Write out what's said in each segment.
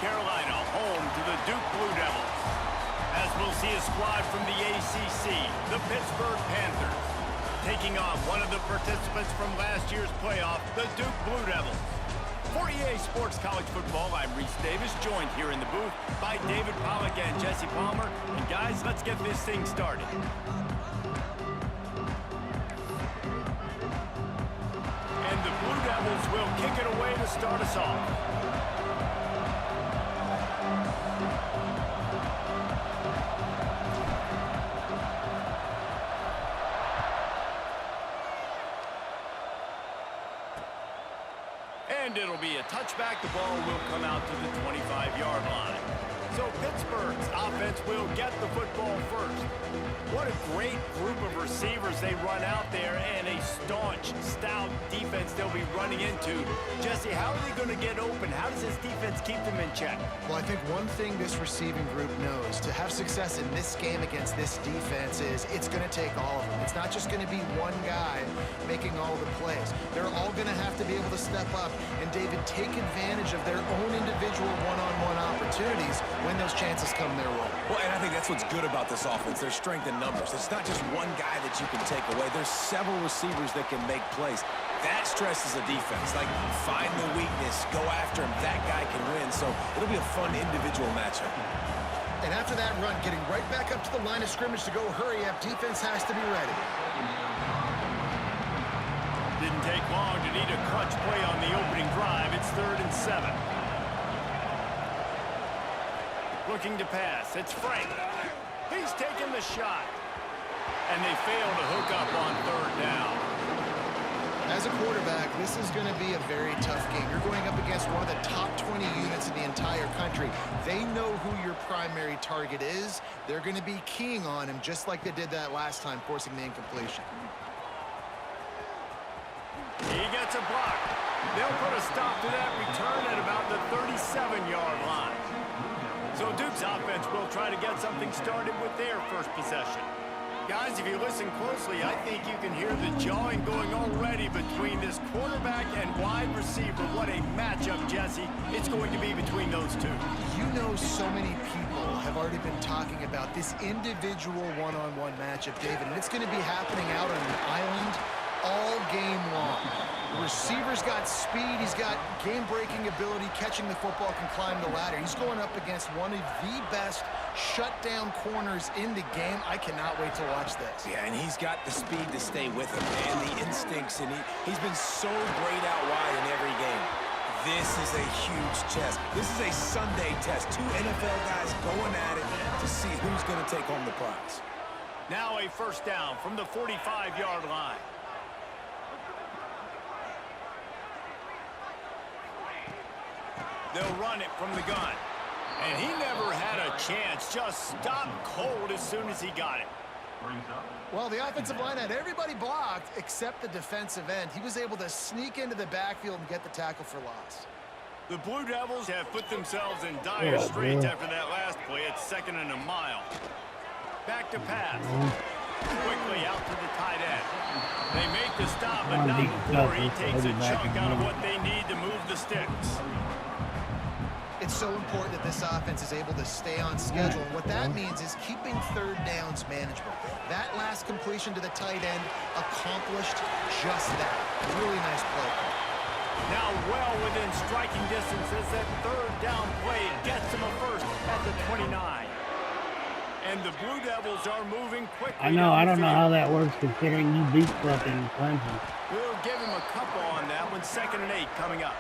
Carolina, home to the Duke Blue Devils. As we'll see a squad from the ACC, the Pittsburgh Panthers, taking on one of the participants from last year's playoff, the Duke Blue Devils. For EA Sports College Football, I'm Reese Davis, joined here in the booth by David Pollack and Jesse Palmer. And guys, let's get this thing started. And the Blue Devils will kick it away to start us off. And it'll be a touchback. The ball will come out to the 25-yard line. So Pittsburgh's offense will get the football first. What a great group of receivers they run out there, and a staunch, stout defense they'll be running into. Jesse, how are they going to get open? How does this defense keep them in check? Well, I think one thing this receiving group knows to have success in this game against this defense is it's going to take all of them. It's not just going to be one guy making all the plays. They're all going to have to be able to step up and, David, take advantage of their own individual one-on-one opportunities when those chances come their way. Well, and I think that's what's good about this offense. There's strength in numbers. It's not just one guy that you can take away. There's several receivers that can make plays. That stresses a defense. Like, find the weakness, go after him. That guy can win. So it'll be a fun individual matchup. And after that run, getting right back up to the line of scrimmage to go hurry up, defense has to be ready. Didn't take long to need a clutch play on the opening drive. It's 3rd and 7. Looking to pass. It's Frank. He's taking the shot. And they fail to hook up on 3rd down. As a quarterback, this is going to be a very tough game. You're going up against one of the top 20 units in the entire country. They know who your primary target is. They're going to be keying on him just like they did that last time, forcing the incompletion. He gets a block. They'll put a stop to that return at about the 37-yard line. So Duke's offense will try to get something started with their first possession. Guys, if you listen closely, I think you can hear the jawing going already between this quarterback and wide receiver. What a matchup, Jesse, it's going to be between those two. You know, so many people have already been talking about this individual one-on-one matchup, David, and it's going to be happening out on an island all game long. The receiver's got speed, he's got game-breaking ability, catching the football, can climb the ladder. He's going up against one of the best shutdown corners in the game. I cannot wait to watch this. Yeah, and he's got the speed to stay with him, and the instincts, and he's been so great out wide in every game. This is a huge test. This is a Sunday test. 2 NFL guys going at it to see who's going to take home the prize. Now a first down from the 45-yard line. They'll run it from the gun. And he never had a chance. Just stopped cold as soon as he got it. Well, the offensive line had everybody blocked except the defensive end. He was able to sneak into the backfield and get the tackle for loss. The Blue Devils have put themselves in dire straits after that last play. It's 2nd and a mile. Back to pass. Quickly out to the tight end. They make the stop, but not before he takes a chunk out of what they need to move the sticks. It's so important that this offense is able to stay on schedule. And what that means is keeping 3rd downs manageable. That last completion to the tight end accomplished just that. Really nice play. Now well within striking distance as that 3rd down play gets him a first at the 29. And the Blue Devils are moving quickly. I don't know how that works considering you beat fucking Clemson. We'll give him a couple on that one. 2nd and 8 coming up.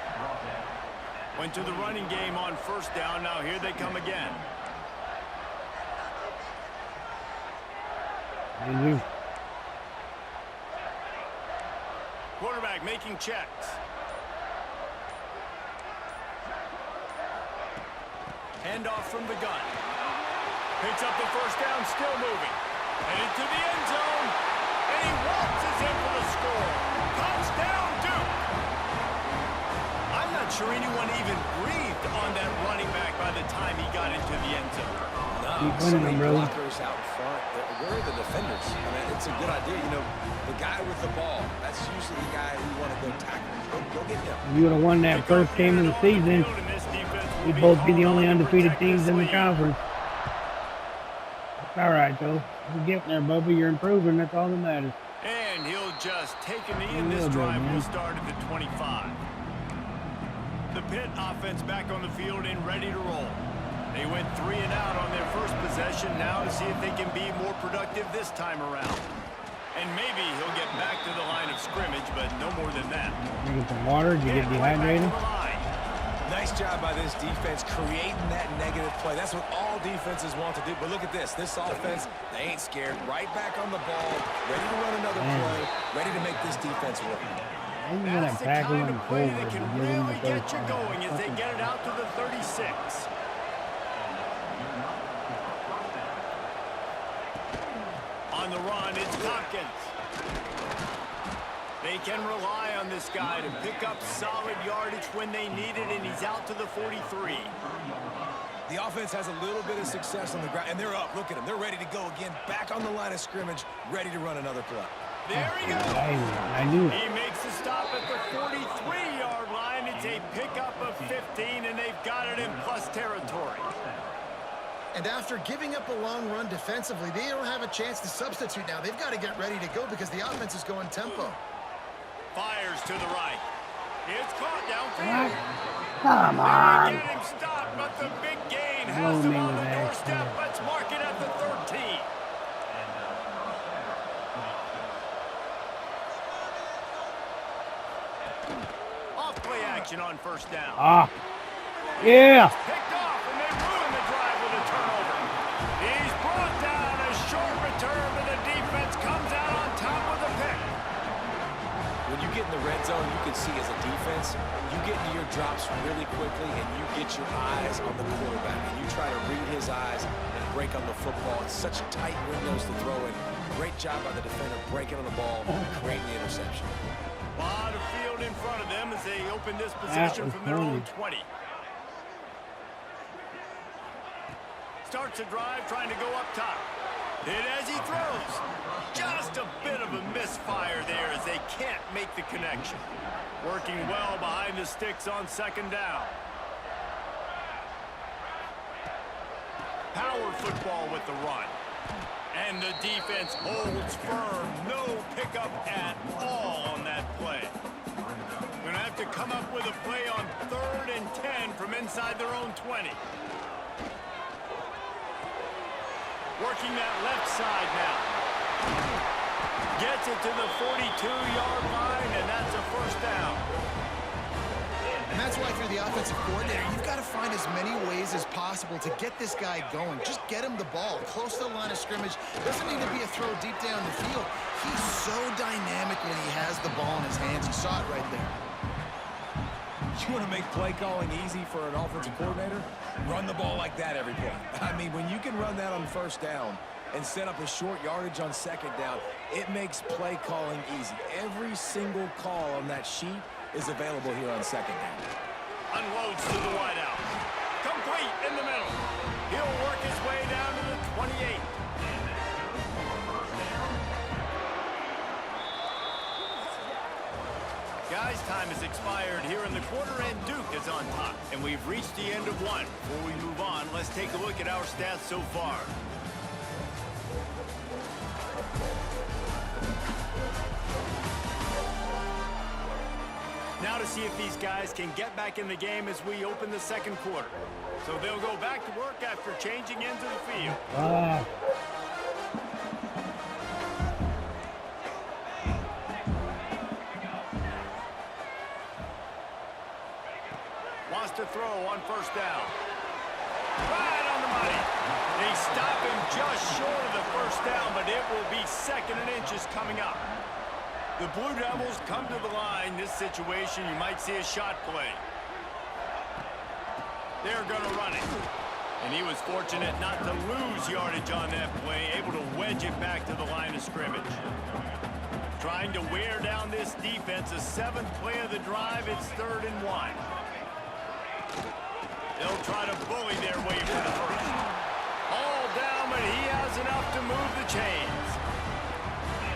Went to the running game on 1st down. Now here they come again. Quarterback making checks. Handoff from the gun. Picks up the first down, still moving. Headed to the end zone. And he waltzes in for the score. Touchdown, Duke. I'm not sure anyone even breathed on that running back by the time he got into the end zone. No, so many blockers out front. Where are the defenders? I mean, it's a good idea. You know, the guy with the ball, that's usually the guy you want to go tackle. Go get him. You would have won that first game of the season. And this defense will We be both be the called only on to undefeated protect teams this in the lead. conference. It's all right, though. You're getting there, Bubba. You're improving. That's all that matters. And he'll just take a knee, A and this little bit, drive man. will start at the 25. The Pitt offense back on the field and ready to roll. They went 3 and out on their first possession. Now to see if they can be more productive this time around. And maybe he'll get back to the line of scrimmage, but no more than that. You get some water? Did you get And right back to dehydrated? the line. Nice job by this defense creating that negative play. That's what all defenses want to do. But look at this. This offense, they ain't scared. Right back on the ball, ready to run another play, ready to make this defense work. I'm gonna That's the tackle kind him of play forward that and can give him really the get first you down. going as they Fucking- get it out to the 36. On the run, it's Tompkins. They can rely on this guy to pick up solid yardage when they need it, and he's out to the 43. The offense has a little bit of success on the ground, and they're up. Look at them. They're ready to go again. Back on the line of scrimmage, ready to run another play. There he goes. I knew it. He makes the stop at the 43-yard line. It's a pickup of 15, and they've got it in plus territory. And after giving up a long run defensively, they don't have a chance to substitute now. They've got to get ready to go because the offense is going tempo. Fires to the right. It's caught downfield. Come They on. get him stopped, but the big gain Blow has him me on with the that doorstep. shit. Let's mark it at the 13. Off play action on first down. Ah. Yeah. Picked off, and they ruin the drive with a turnover. He's brought down. A short return, but the defense comes out on top with a pick. When you get in the red zone, you can see as a defense, you get into your drops really quickly, and you get your eyes on the quarterback, and you try to read his eyes and break on the football. It's such tight windows to throw in. Great job by the defender breaking on the ball, creating the interception. A lot of field in front of them as they open this possession was from their own funny. 20. Starts a drive trying to go up top. And as he throws, just a bit of a misfire there as they can't make the connection. Working well behind the sticks on second down. Power football with the run. And the defense holds firm. No pickup at all on that play. Going to have to come up with a play on 3rd and 10 from inside their own 20. Working that left side now. Gets it to the 42-yard line, and that's a first down. And that's why if you're the offensive coordinator, you've got to find as many ways as possible to get this guy going. Just get him the ball close to the line of scrimmage. Doesn't need to be a throw deep down the field. He's so dynamic when he has the ball in his hands. You saw it right there. You want to make play calling easy for an offensive coordinator? Run the ball like that every play. I mean, when you can run that on first down and set up a short yardage on second down, it makes play calling easy. Every single call on that sheet is available here on second down. Unloads to the wideout. Complete in the middle. He'll work his way down to the 28. Guys, time has expired here in the quarter, and Duke is on top. And we've reached the end of one. Before we move on, let's take a look at our stats so far. Now to see if these guys can get back in the game as we open the second quarter. So they'll go back to work after changing into the field. Ah. Wants to throw on first down. Right on the money. They stop him just short of the first down, but it will be 2nd and inches coming up. The Blue Devils come to the line. This situation, you might see a shot play. They're going to run it. And he was fortunate not to lose yardage on that play, able to wedge it back to the line of scrimmage. Trying to wear down this defense, a 7th play of the drive. It's 3rd and 1. They'll try to bully their way for the first. All down, but he has enough to move the chains.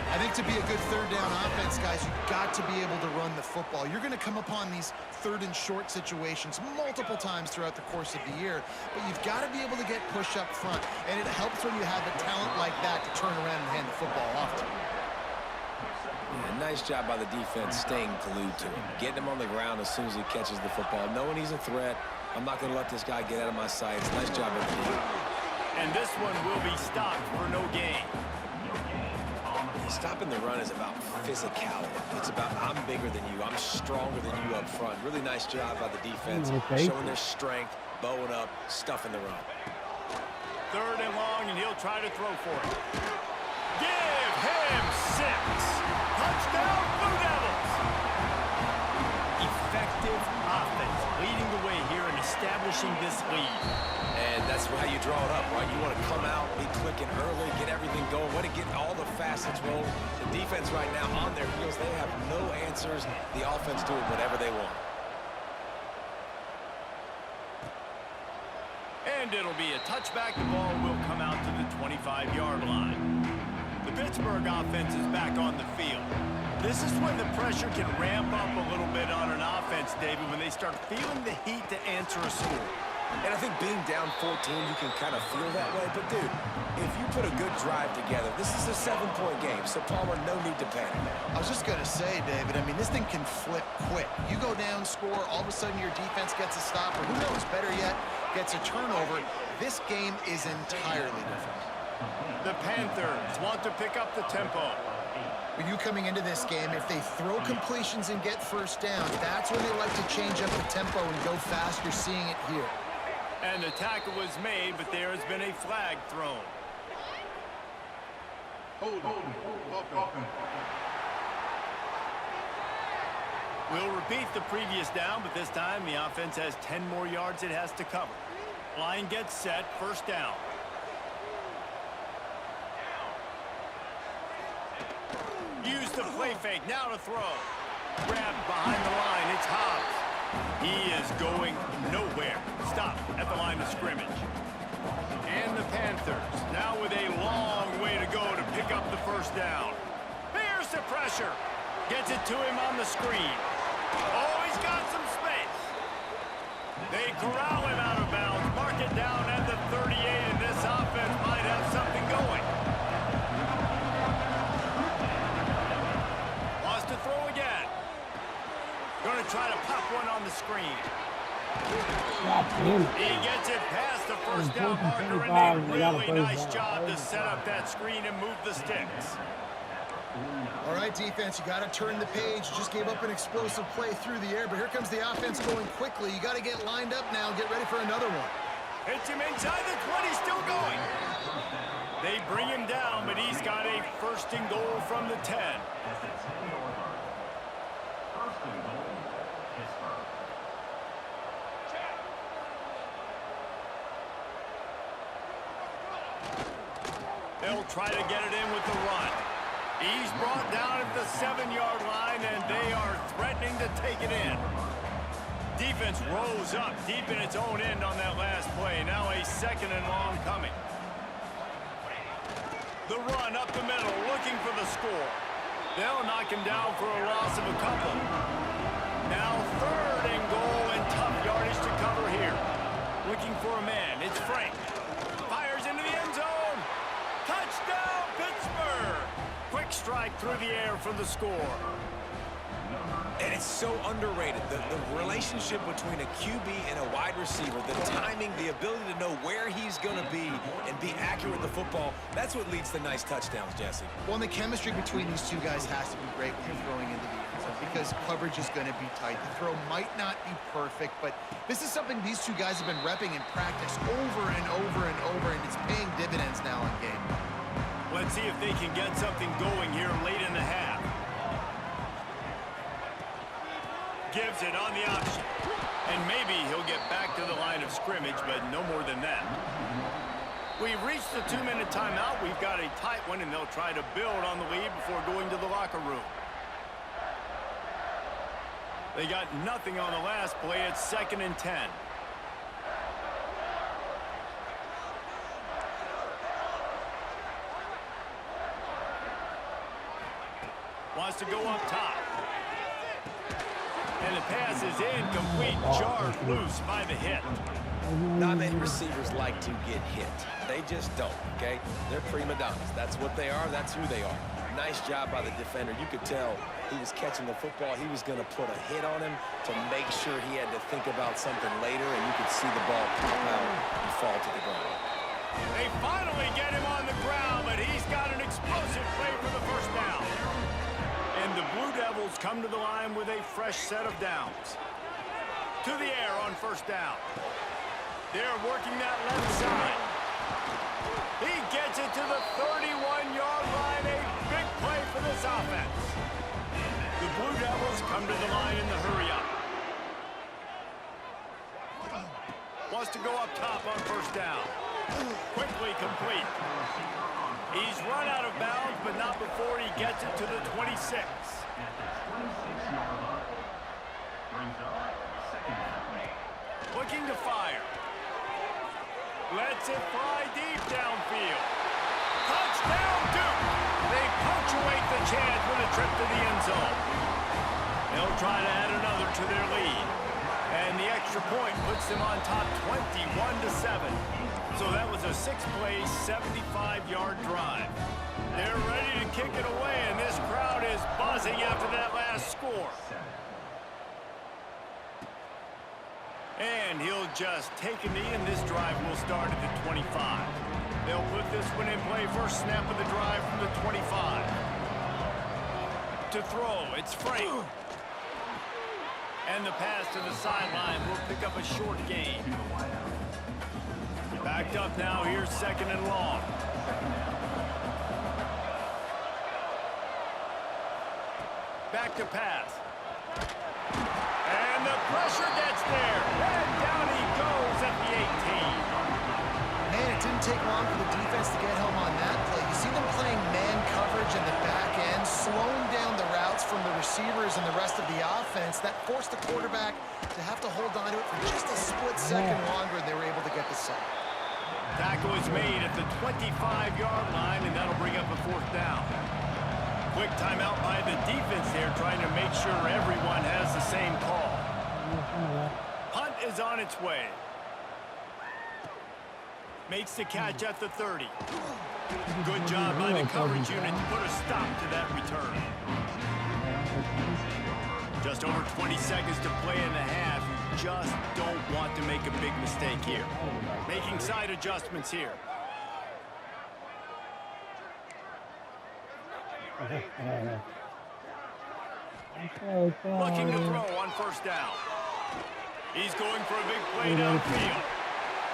I think to be a good third down offense, guys, you've got to be able to run the football. You're going to come upon these third and short situations multiple times throughout the course of the year, but you've got to be able to get push up front, and it helps when you have a talent like that to turn around and hand the football off to. Yeah, nice job by the defense staying glued to him, getting him on the ground as soon as he catches the football, knowing he's a threat. I'm not going to let this guy get out of my sights. Nice job by the defense. And this one will be stopped for no gain. Stopping the run is about physicality. It's about I'm bigger than you. I'm stronger than you up front. Really nice job by the defense, showing their strength, bowing up, stuffing the run. Third and long, and he'll try to throw for it. Give him 6. Touchdown, Blue Devils. Effective offense leading the way here and establishing this lead. And that's how you draw it up, right? You want to come out, be clicking early, get everything going, want to get all the facets rolling. The defense right now on their heels, they have no answers. The offense doing whatever they want. And it'll be a touchback. The ball will come out to the 25-yard line. The Pittsburgh offense is back on the field. This is when the pressure can ramp up a little bit on an offense, David, when they start feeling the heat to answer a score. And I think being down 14, you can kind of feel that way. But, dude, if you put a good drive together, this is a 7-point game. So, Palmer, no need to panic. I was just going to say, David, I mean, this thing can flip quick. You go down, score, all of a sudden your defense gets a stop, or who knows, better yet, gets a turnover. This game is entirely different. The Panthers want to pick up the tempo. With you coming into this game, if they throw completions and get first down, that's when they like to change up the tempo and go fast. You're seeing it here. And the tackle was made, but there has been a flag thrown. We'll repeat the previous down, but this time the offense has 10 more yards it has to cover. Line gets set, first down. Use the play fake, now to throw. Grabbed behind the line, it's Hobbs. He is going nowhere. Stopped at the line of scrimmage. And the Panthers, now with a long way to go to pick up the first down. Here's the pressure. Gets it to him on the screen. Oh, he's got some space. They corral him out of bounds. Mark it down at the 38, and this offense might have something going. Wants to throw again. Going to try to pop one on the screen. He gets it past the first down marker, and a really nice job to set up that screen and move the sticks. All right, defense, you got to turn the page. You just gave up an explosive play through the air, but here comes the offense going quickly. You got to get lined up now and get ready for another one. Hits him inside the 20, still going. They bring him down, but he's got a first and goal from the 10. They'll try to get it in with the run. He's brought down at the 7-yard line, and they are threatening to take it in. Defense rose up deep in its own end on that last play. Now a second and long coming. The run up the middle, looking for the score. They'll knock him down for a loss of a couple. Now third and goal, and tough yardage to cover here. Looking for a man. It's Frank. Fires into the end zone. Touchdown, Pittsburgh. Quick strike through the air for the score. And it's so underrated. The relationship between a QB and a wide receiver, the timing, the ability to know where he's going to be and be accurate with the football, that's what leads to nice touchdowns, Jesse. Well, and the chemistry between these two guys has to be great when you're throwing into the end zone because coverage is going to be tight. The throw might not be perfect, but this is something these two guys have been repping in practice over and over and over, and it's paying dividends now in game. Let's see if they can get something going here late in the half. Gives it on the option. And maybe he'll get back to the line of scrimmage, but no more than that. We've reached the 2-minute timeout. We've got a tight one, and they'll try to build on the lead before going to the locker room. They got nothing on the last play. It's 2nd and 10. wants to go up top. And the pass is incomplete, jarred loose by the hit. Not many receivers like to get hit. They just don't, okay? They're prima donnas. That's what they are. That's who they are. Nice job by the defender. You could tell he was catching the football. He was going to put a hit on him to make sure he had to think about something later, and you could see the ball pop out and fall to the ground. They finally get him on the ground, but he's got an explosive play for the first down. And the Blue Devils come to the line with a fresh set of downs. To the air on first down. They're working that left side. He gets it to the 31-yard line. A big play for this offense. The Blue Devils come to the line in the hurry-up. Wants to go up top on first down. Quickly complete. He's run out of bounds, but not before he gets it to the 26. Looking to fire. Lets it fly deep downfield. Touchdown, Duke! They punctuate the chance with a trip to the end zone. They'll try to add another to their lead. And the extra point puts them on top 21-7. So that was a 6-play, 75-yard drive. They're ready to kick it away, and this crowd is buzzing after that last score. And he'll just take a knee, and this drive will start at the 25. They'll put this one in play first snap of the drive from the 25. To throw, it's Frank. And the pass to the sideline will pick up a short gain. Backed up now, here's second and long. Back to pass. And the pressure gets there. And down he goes at the 18. Man, it didn't take long for the defense to get home on that play. You see them playing man coverage in the back end, slowing down the routes from the receivers and the rest of the offense. That forced the quarterback to have to hold on to it for just a split second longer, and they were able to get the sack. Tackle is made at the 25-yard line, and that'll bring up a fourth down. Quick timeout by the defense there, trying to make sure everyone has the same call. Punt is on its way. Makes the catch at the 30. Good job by the coverage unit to put a stop to that return. Just over 20 seconds to play in the half. You just don't want to make a big mistake here. Making side adjustments here. Looking to throw on first down. He's going for a big play downfield.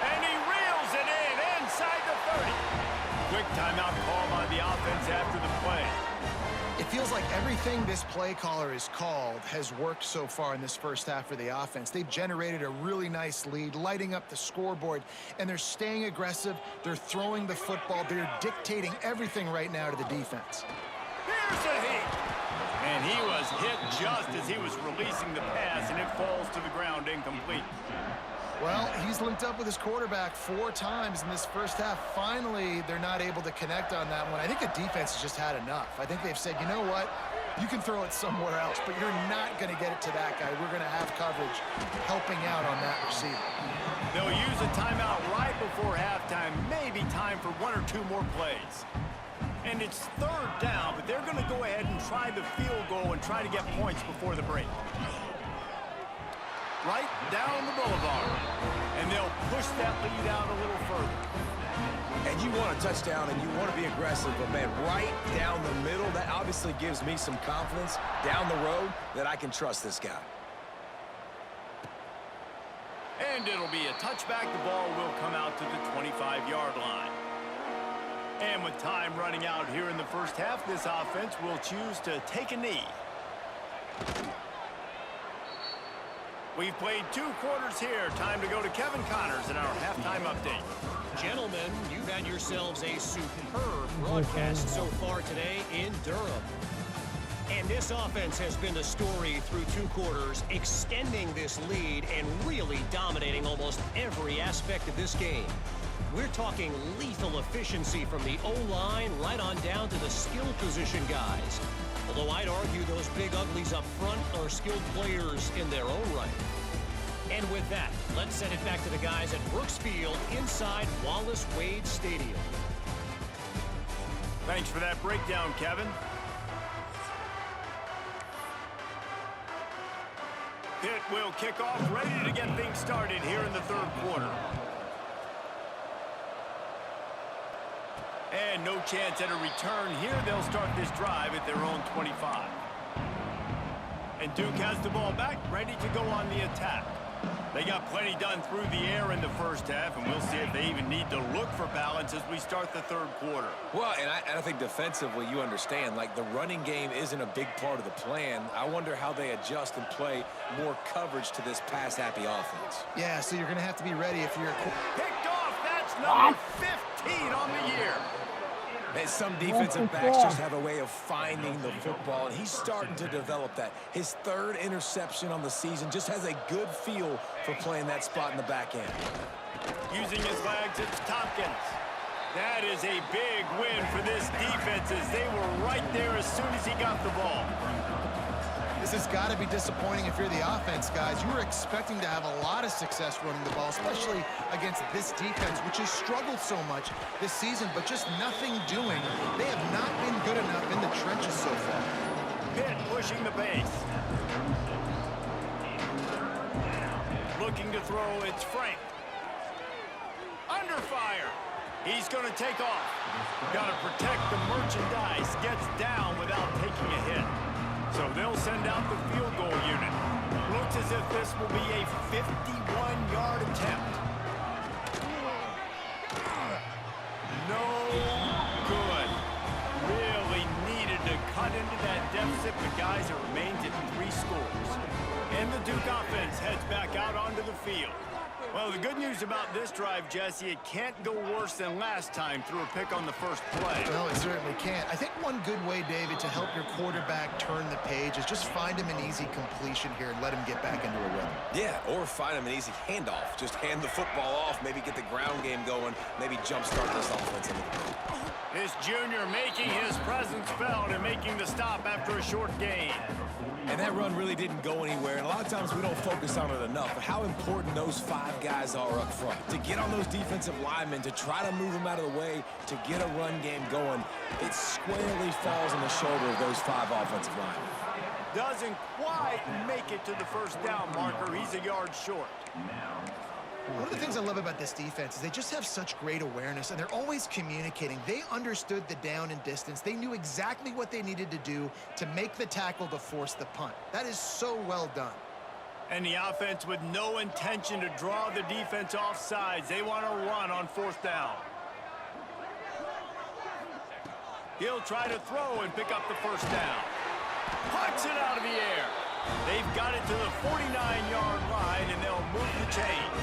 And he reels it in inside the 30. Quick timeout call by the offense after the play. It feels like everything this play caller has called has worked so far in this first half for the offense. They've generated a really nice lead, lighting up the scoreboard, and they're staying aggressive. They're throwing the football. They're dictating everything right now to the defense. Here's a hit. And he was hit just as he was releasing the pass, and it falls to the ground incomplete. Well, he's linked up with his quarterback 4 times in this first half. Finally, they're not able to connect on that one. I think the defense has just had enough. I think they've said, you know what? You can throw it somewhere else, but you're not going to get it to that guy. We're going to have coverage helping out on that receiver. They'll use a timeout right before halftime. Maybe time for 1 or 2 more plays. And it's third down, but they're going to go ahead and try the field goal and try to get points before the break. Right down the boulevard. And they'll push that lead out a little further. And you want a touchdown and you want to be aggressive, but man, right down the middle, that obviously gives me some confidence down the road that I can trust this guy. And it'll be a touchback. The ball will come out to the 25-yard line. And with time running out here in the first half, this offense will choose to take a knee. We've played 2 quarters here. Time to go to Kevin Connors in our halftime update. Gentlemen, you've had yourselves a superb broadcast so far today in Durham. And this offense has been the story through 2 quarters, extending this lead and really dominating almost every aspect of this game. We're talking lethal efficiency from the O-line right on down to the skill position guys. Although I'd argue those big uglies up front are skilled players in their own right. And with that, let's send it back to the guys at Brooks Field inside Wallace Wade Stadium. Thanks for that breakdown, Kevin. Pitt will kick off, ready to get things started here in the third quarter. And no chance at a return here. They'll start this drive at their own 25. And Duke has the ball back, ready to go on the attack. They got plenty done through the air in the first half, and we'll see if they even need to look for balance as we start the third quarter. Well, and I think defensively, you understand, like the running game isn't a big part of the plan. I wonder how they adjust and play more coverage to this pass-happy offense. Yeah, so you're going to have to be ready if you're... Picked off, that's number 15 on the year. And some defensive backs just have a way of finding the football, and he's starting to develop that. His third interception on the season, just has a good feel for playing that spot in the back end. Using his legs, it's Tompkins. That is a big win for this defense as they were right there as soon as he got the ball. This has got to be disappointing if you're the offense, guys. You were expecting to have a lot of success running the ball, especially against this defense, which has struggled so much this season, but just nothing doing. They have not been good enough in the trenches so far. Pitt pushing the pace. Looking to throw, it's Frank. Under fire. He's going to take off. Got to protect the merchandise. Gets down without taking a hit. So they'll send out the field goal unit. Looks as if this will be a 51-yard attempt. No good. Really needed to cut into that deficit, but guys, it remains at 3 scores. And the Duke offense heads back out onto the field. Well, the good news about this drive, Jesse, it can't go worse than last time through a pick on the first play. No, it certainly can't. I think one good way, David, to help your quarterback turn the page is just find him an easy completion here and let him get back into a rhythm. Yeah, or find him an easy handoff. Just hand the football off, maybe get the ground game going, maybe jumpstart this offense into the field. This junior making his presence felt and making the stop after a short gain. And that run really didn't go anywhere, and a lot of times we don't focus on it enough, but how important those 5 guys are up front. To get on those defensive linemen, to try to move them out of the way, to get a run game going, it squarely falls on the shoulder of those 5 offensive linemen. Doesn't quite make it to the first down marker. He's a yard short. One of the things I love about this defense is they just have such great awareness, and they're always communicating. They understood the down and distance. They knew exactly what they needed to do to make the tackle to force the punt. That is so well done. And the offense with no intention to draw the defense off sides. They want to run on 4th down. He'll try to throw and pick up the first down. Punts it out of the air. They've got it to the 49-yard line, and they'll move the chains.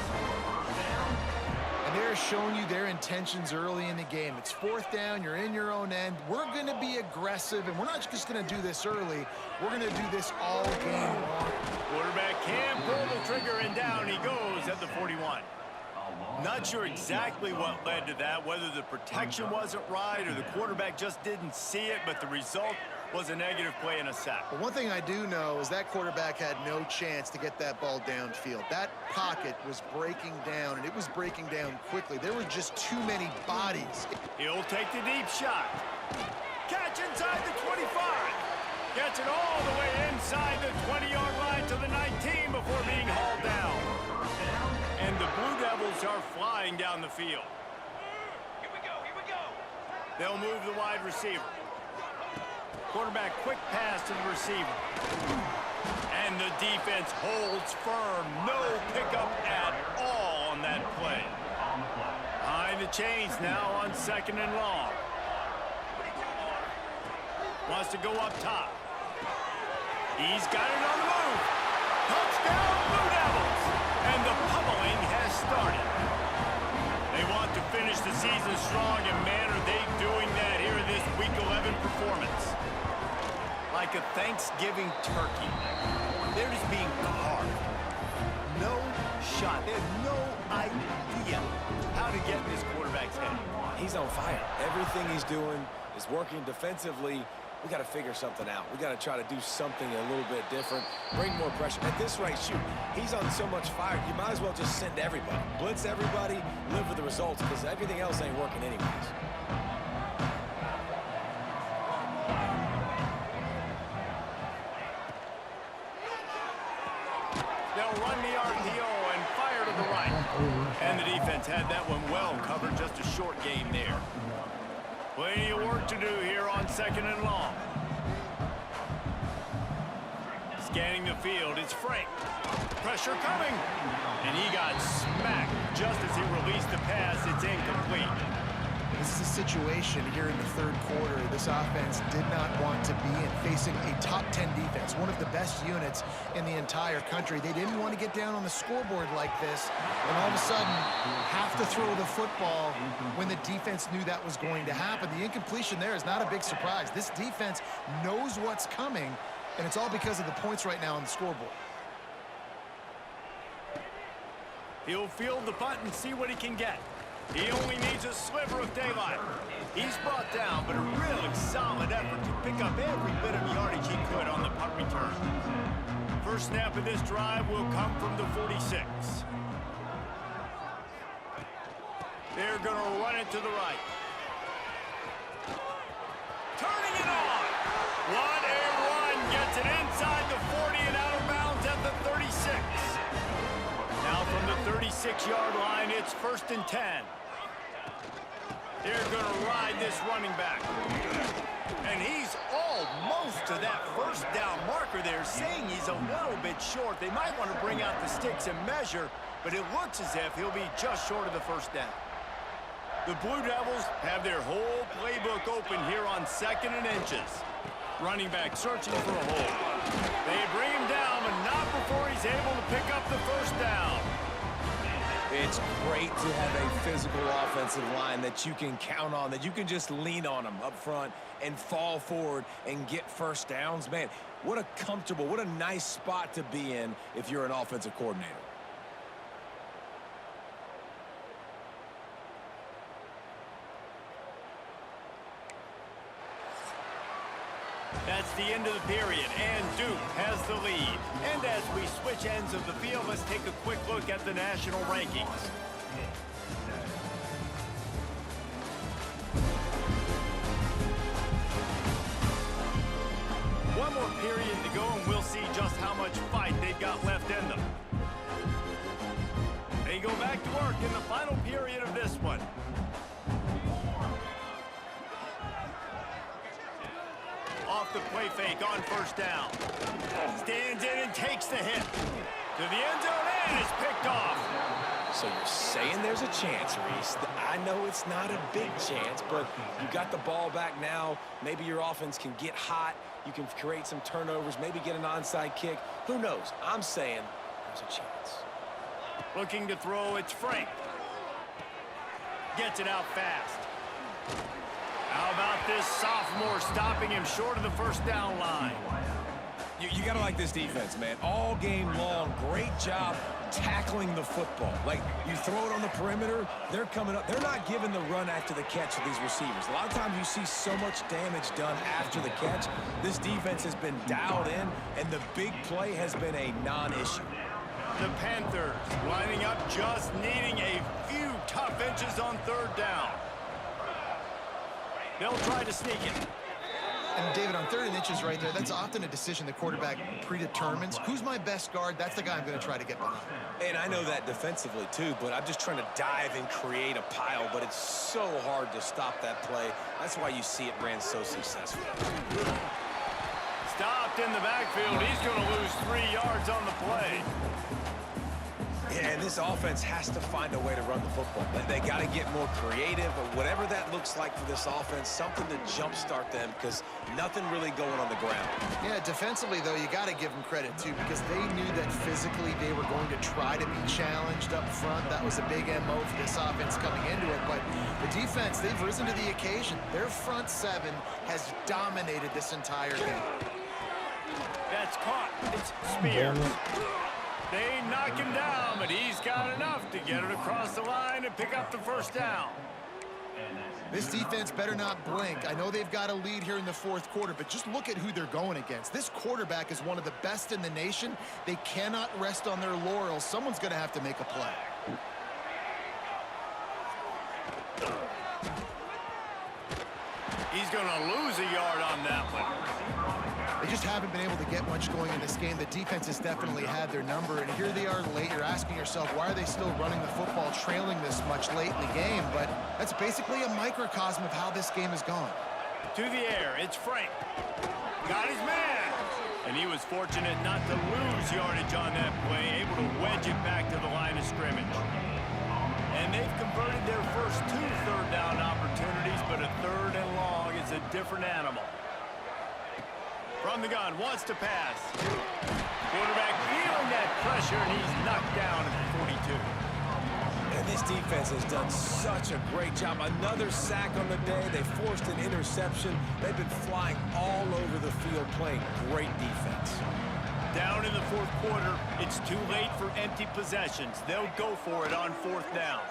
And they're showing you their intentions early in the game. It's 4th down. You're in your own end. We're going to be aggressive, and we're not just going to do this early. We're going to do this all game long. Quarterback can pull the trigger, and down he goes at the 41. Not sure exactly what led to that, whether the protection wasn't right or the quarterback just didn't see it, but the result was a negative play and a sack. But one thing I do know is that quarterback had no chance to get that ball downfield. That pocket was breaking down, and it was breaking down quickly. There were just too many bodies. He'll take the deep shot. Catch inside the 25. Gets it all the way inside the 20-yard line to the 19 before being hauled down. And the Blue Devils are flying down the field. Here we go, here we go. They'll move the wide receiver. Quarterback quick pass to the receiver. And the defense holds firm. No pickup at all on that play. Behind the chains now on 2nd and long. Wants to go up top. He's got it on the move. Touchdown, Blue Devils. And the pummeling has started. They want to finish the season strong, and man, are they doing that here in this Week 11 performance. Like a Thanksgiving turkey. They're just being carved. No shot. They have no idea how to get in this quarterback's head. He's on fire. Everything he's doing is working defensively, we got to figure something out. We got to try to do something a little bit different, bring more pressure. At this rate, shoot, he's on so much fire, you might as well just send everybody. Blitz everybody, live with the results, because everything else ain't working anyways. They'll run the RPO and fire to the right. And the defense had that one well covered, just a short gain there. Plenty of work to do here on 2nd and long. Scanning the field, it's Frank. Pressure coming. And he got smacked just as he released the pass. It's incomplete. This is a situation here in the 3rd quarter this offense did not want to be in, facing a top 10 defense, one of the best units in the entire country. They didn't want to get down on the scoreboard like this, and all of a sudden have to throw the football when the defense knew that was going to happen. The incompletion there is not a big surprise. This defense knows what's coming, and it's all because of the points right now on the scoreboard. He'll field the punt and see what he can get. He only needs a sliver of daylight. He's brought down, but a really solid effort to pick up every bit of yardage he could on the punt return. First snap of this drive will come from the 46. They're going to run it to the right. Turning it on. What a run. Gets it inside the 40 and out of bounds at the 36. Now from the 36-yard line, it's 1st and 10. They're going to ride this running back. And he's almost to that first down marker there, saying he's a little bit short. They might want to bring out the sticks and measure, but it looks as if he'll be just short of the first down. The Blue Devils have their whole playbook open here on 2nd and inches. Running back searching for a hole. They bring him down, but not before he's able to pick up the first down. It's great to have a physical offensive line that you can count on, that you can just lean on them up front and fall forward and get first downs. Man, what a comfortable, what a nice spot to be in if you're an offensive coordinator. That's the end of the period, and Duke has the lead. And as we switch ends of the field, let's take a quick look at the national rankings. One more period to go, and we'll see just how much fight they've got left in them. They go back to work in the final period of this one. Off the play fake on first down. Stands in and takes the hit. To the end zone and is picked off. So you're saying there's a chance, Reese. I know it's not a big chance, but you got the ball back now. Maybe your offense can get hot. You can create some turnovers, maybe get an onside kick. Who knows? I'm saying there's a chance. Looking to throw, it's Frank. Gets it out fast. How about this sophomore stopping him short of the first down line? You got to like this defense, man. All game long, great job tackling the football. Like, you throw it on the perimeter, they're coming up. They're not giving the run after the catch to these receivers. A lot of times you see so much damage done after the catch. This defense has been dialed in, and the big play has been a non-issue. The Panthers lining up, just needing a few tough inches on 3rd down. They'll try to sneak it. And David, on 3rd and inches right there, that's often a decision the quarterback predetermines. Who's my best guard? That's the guy I'm going to try to get behind. And I know that defensively too, but I'm just trying to dive and create a pile, but it's so hard to stop that play. That's why you see it ran so successfully. Stopped in the backfield. He's going to lose 3 yards on the play. Yeah, and this offense has to find a way to run the football. They got to get more creative, or whatever that looks like for this offense, something to jumpstart them, because nothing really going on the ground. Yeah, defensively, though, you got to give them credit, too, because they knew that physically they were going to try to be challenged up front. That was a big MO for this offense coming into it. But the defense, they've risen to the occasion. Their front 7 has dominated this entire game. That's caught. It's Spears. They knock him down, but he's got enough to get it across the line and pick up the first down. This defense better not blink. I know they've got a lead here in the fourth quarter, but just look at who they're going against. This quarterback is one of the best in the nation. They cannot rest on their laurels. Someone's going to have to make a play. He's going to lose a yard on that one. They just haven't been able to get much going in this game. The defense has definitely had their number, and here they are late. You're asking yourself, why are they still running the football, trailing this much late in the game? But that's basically a microcosm of how this game has gone. To the air, it's Frank. Got his man. And he was fortunate not to lose yardage on that play, able to wedge it back to the line of scrimmage. And they've converted their first 2 third-down opportunities, but a 3rd and long is a different animal. From the gun, wants to pass. Quarterback feeling that pressure, and he's knocked down at the 42. And this defense has done such a great job. Another sack on the day. They forced an interception. They've been flying all over the field, playing great defense. Down in the fourth quarter, it's too late for empty possessions. They'll go for it on 4th down.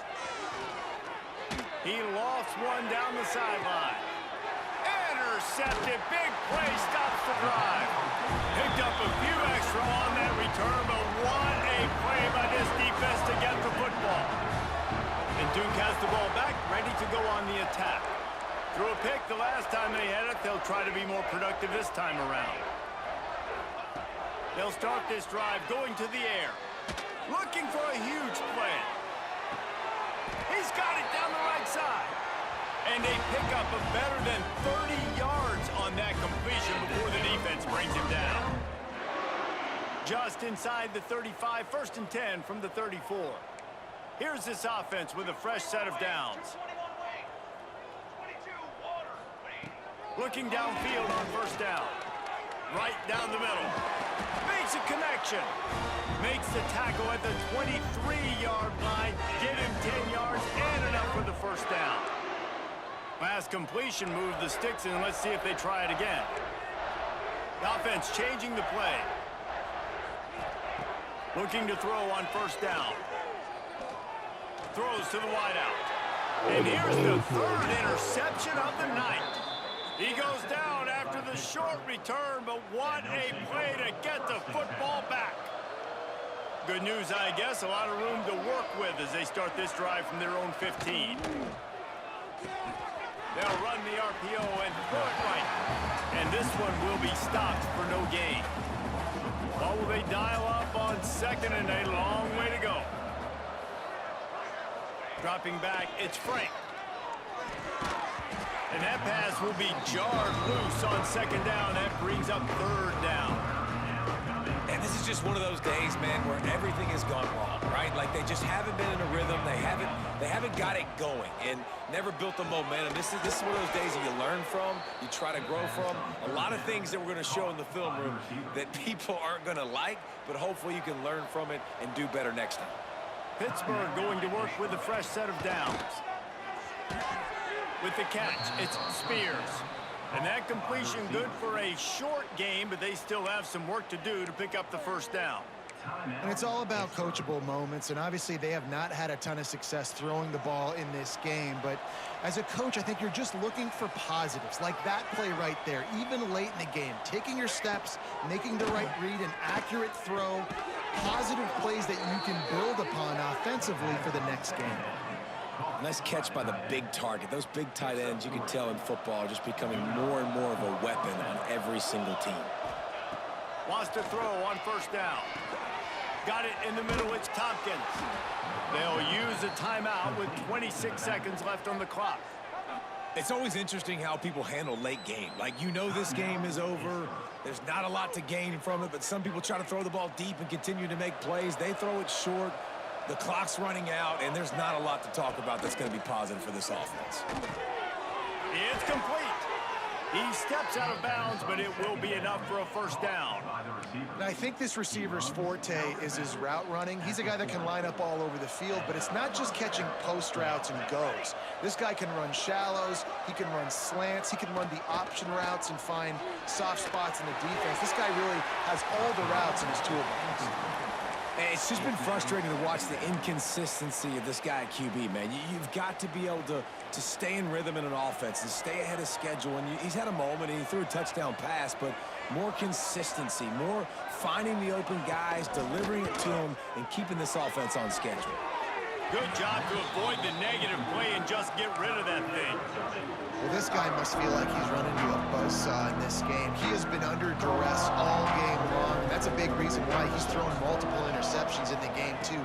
He lofts one down the sideline. Intercepted, big play, stops the drive. Picked up a few extra on that return, but what a play by this defense to get the football. And Duke has the ball back, ready to go on the attack. Threw a pick the last time they had it. They'll try to be more productive this time around. They'll start this drive going to the air. Looking for a huge play. He's got it down the right side. And they pick up a better than 30 yards on that completion before the defense brings him down. Just inside the 35, 1st and 10 from the 34. Here's this offense with a fresh set of downs. Looking downfield on 1st down. Right down the middle. Makes a connection. Makes the tackle at the 23-yard line. Get him 10 yards and enough for the 1st down. Last completion moved the sticks in. Let's see if they try it again. The offense changing the play. Looking to throw on 1st down. Throws to the wideout. And here's the 3rd interception of the night. He goes down after the short return, but what a play to get the football back. Good news, I guess. A lot of room to work with as they start this drive from their own 15. They'll run the RPO and throw it right. And this one will be stopped for no gain. Or will they dial up on 2nd and a long way to go? Dropping back, it's Frank. And that pass will be jarred loose on 2nd down. That brings up 3rd down. And this is just one of those days, man, where everything has gone wrong, right? Like they just haven't been in a rhythm. They haven't got it going and never built the momentum. This is one of those days that you learn from, you try to grow from. A lot of things that we're going to show in the film room that people aren't going to like, but hopefully you can learn from it and do better next time. Pittsburgh going to work with a fresh set of downs. With the catch, it's Spears. And that completion good for a short game, but they still have some work to do to pick up the 1st down. And it's all about coachable moments, and obviously they have not had a ton of success throwing the ball in this game. But as a coach, I think you're just looking for positives, like that play right there, even late in the game. Taking your steps, making the right read, an accurate throw, positive plays that you can build upon offensively for the next game. Nice catch by the big target. Those big tight ends, you can tell in football, are just becoming more and more of a weapon on every single team. Wants to throw on 1st down. Got it in the middle, it's Tompkins. They'll use a timeout with 26 seconds left on the clock. It's always interesting how people handle late game. Like, you know this game is over. There's not a lot to gain from it, but some people try to throw the ball deep and continue to make plays. They throw it short. The clock's running out, and there's not a lot to talk about that's going to be positive for this offense. It's complete. He steps out of bounds, but it will be enough for a 1st down. And I think this receiver's forte is his route running. He's a guy that can line up all over the field, but it's not just catching post routes and goes. This guy can run shallows, he can run slants, he can run the option routes and find soft spots in the defense. This guy really has all the routes in his toolbox. It's just been frustrating to watch the inconsistency of this guy at QB, man. You've got to be able to stay in rhythm in an offense and stay ahead of schedule. And he's had a moment, and he threw a touchdown pass, but more consistency, more finding the open guys, delivering it to them, and keeping this offense on schedule. Good job to avoid the negative play and just get rid of that thing. Well, this guy must feel like he's run into a buzzsaw in this game. He has been under duress all game long. That's a big reason why he's thrown multiple interceptions in the game, too.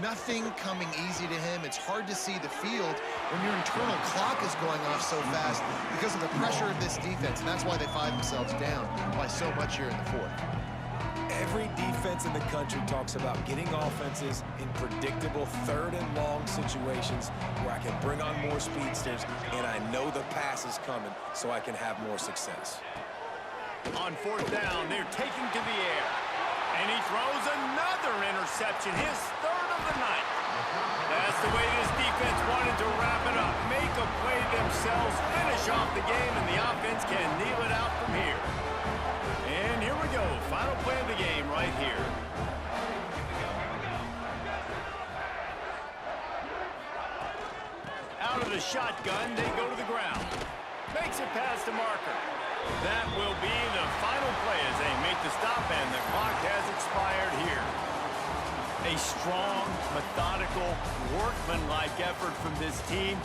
Nothing coming easy to him. It's hard to see the field when your internal clock is going off so fast because of the pressure of this defense, and that's why they find themselves down by so much here in the fourth. Every defense in the country talks about getting offenses in predictable third and long situations where I can bring on more speedsters and I know the pass is coming so I can have more success. On fourth down, they're taking to the air. And he throws another interception, his third of the night. That's the way this defense wanted to wrap it up. Make a play themselves, finish off the game, and the offense can kneel it out from here. And here we go, final play of the game right here. Out of the shotgun, they go to the ground. Makes it past the marker. That will be the final play as they make the stop, and the clock has expired here. A strong, methodical, workmanlike effort from this team.